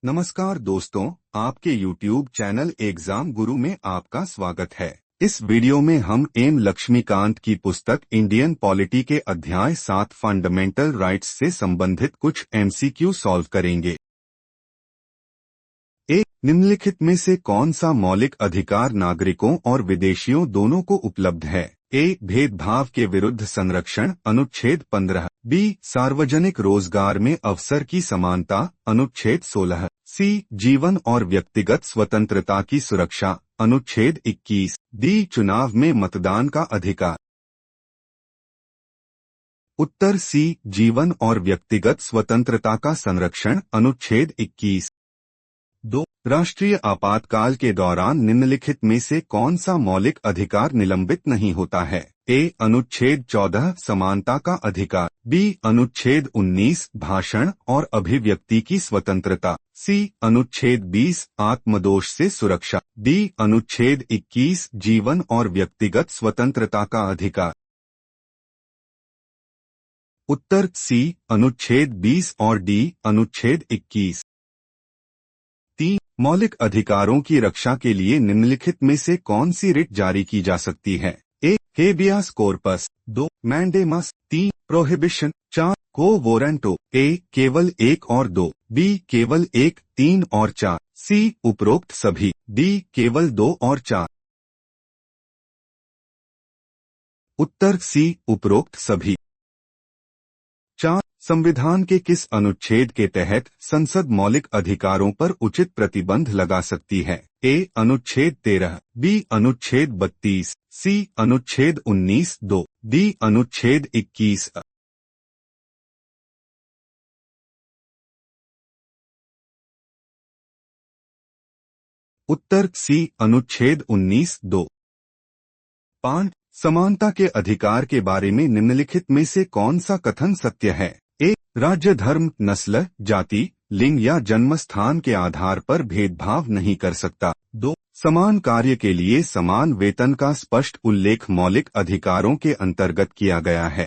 नमस्कार दोस्तों, आपके YouTube चैनल एग्जाम गुरु में आपका स्वागत है। इस वीडियो में हम एम लक्ष्मीकांत की पुस्तक इंडियन पॉलिटी के अध्याय 7 फंडामेंटल राइट्स से संबंधित कुछ MCQ सॉल्व करेंगे। निम्नलिखित में से कौन सा मौलिक अधिकार नागरिकों और विदेशियों दोनों को उपलब्ध है? ए. भेदभाव के विरुद्ध संरक्षण, अनुच्छेद 15। बी. सार्वजनिक रोजगार में अवसर की समानता, अनुच्छेद 16। सी. जीवन और व्यक्तिगत स्वतंत्रता की सुरक्षा, अनुच्छेद 21। डी. चुनाव में मतदान का अधिकार। उत्तर सी. जीवन और व्यक्तिगत स्वतंत्रता का संरक्षण, अनुच्छेद 21। 2. राष्ट्रीय आपातकाल के दौरान निम्नलिखित में से कौन सा मौलिक अधिकार निलंबित नहीं होता है? ए. अनुच्छेद 14 समानता का अधिकार। बी. अनुच्छेद 19 भाषण और अभिव्यक्ति की स्वतंत्रता। सी. अनुच्छेद 20 आत्मदोष से सुरक्षा। डी. अनुच्छेद 21 जीवन और व्यक्तिगत स्वतंत्रता का अधिकार। उत्तर सी. अनुच्छेद 20 और डी. अनुच्छेद 21। 3. मौलिक अधिकारों की रक्षा के लिए निम्नलिखित में से कौन सी रिट जारी की जा सकती है? ए. Habeas corpus. 2. मैंडेमस। 3. प्रोहिबिशन। 4. को वोरेंटो। ए. केवल 1 और 2। बी. केवल 1, 3 और 4। सी. उपरोक्त सभी। डी. केवल 2 और 4। उत्तर सी. उपरोक्त सभी। 4. संविधान के किस अनुच्छेद के तहत संसद मौलिक अधिकारों पर उचित प्रतिबंध लगा सकती है? ए. अनुच्छेद 13। बी. अनुच्छेद 32। सी. अनुच्छेद 19 2। डी. अनुच्छेद 21। उत्तर सी. अनुच्छेद 19 2। 5. समानता के अधिकार के बारे में निम्नलिखित में से कौन सा कथन सत्य है? ए. राज्य, धर्म, नस्ल, जाति, लिंग या जन्म स्थान के आधार पर भेदभाव नहीं कर सकता। 2. समान कार्य के लिए समान वेतन का स्पष्ट उल्लेख मौलिक अधिकारों के अंतर्गत किया गया है।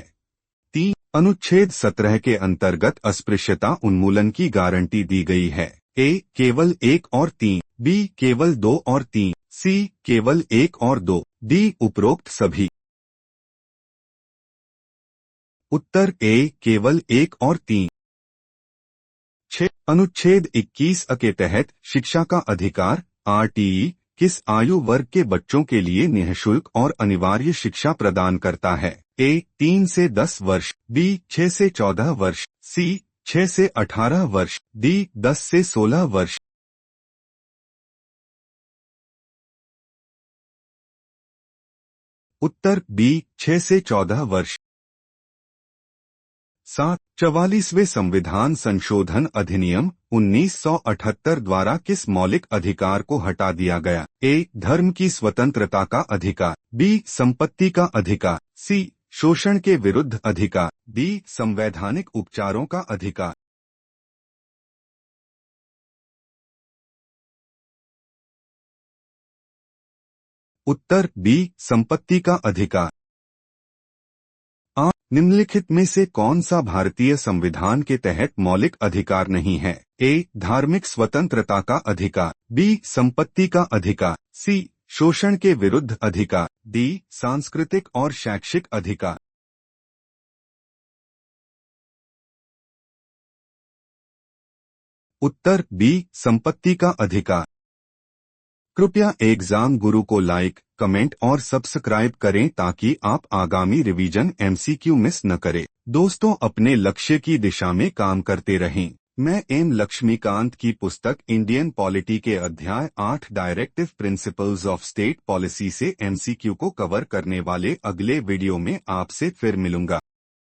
3. अनुच्छेद 17 के अंतर्गत अस्पृश्यता उन्मूलन की गारंटी दी गई है। ए. केवल 1 और 3। बी. केवल 2 और 3। सी. केवल 1 और 2। डी. उपरोक्त सभी। उत्तर ए. केवल 1 और 3। 6. अनुच्छेद 21 अ के तहत शिक्षा का अधिकार RTE किस आयु वर्ग के बच्चों के लिए निःशुल्क और अनिवार्य शिक्षा प्रदान करता है? ए. 3 से 10 वर्ष। बी. 6 से 14 वर्ष। सी. 6 से 18 वर्ष। डी. 10 से 16 वर्ष। उत्तर बी. 6 से 14 वर्ष। 7. 44वें संविधान संशोधन अधिनियम 1978 द्वारा किस मौलिक अधिकार को हटा दिया गया? ए. धर्म की स्वतंत्रता का अधिकार। बी. संपत्ति का अधिकार। सी. शोषण के विरुद्ध अधिकार। डी. संवैधानिक उपचारों का अधिकार। उत्तर बी. संपत्ति का अधिकार। निम्नलिखित में से कौन सा भारतीय संविधान के तहत मौलिक अधिकार नहीं है? ए. धार्मिक स्वतंत्रता का अधिकार। बी. संपत्ति का अधिकार। सी. शोषण के विरुद्ध अधिकार। डी. सांस्कृतिक और शैक्षिक अधिकार। उत्तर बी. संपत्ति का अधिकार। कृपया एग्जाम गुरु को लाइक, कमेंट और सब्सक्राइब करें ताकि आप आगामी रिवीजन MCQ मिस न करें। दोस्तों, अपने लक्ष्य की दिशा में काम करते रहें। मैं एम लक्ष्मीकांत की पुस्तक इंडियन पॉलिटी के अध्याय 8 directive principles of state policy से MCQ को कवर करने वाले अगले वीडियो में आपसे फिर मिलूंगा।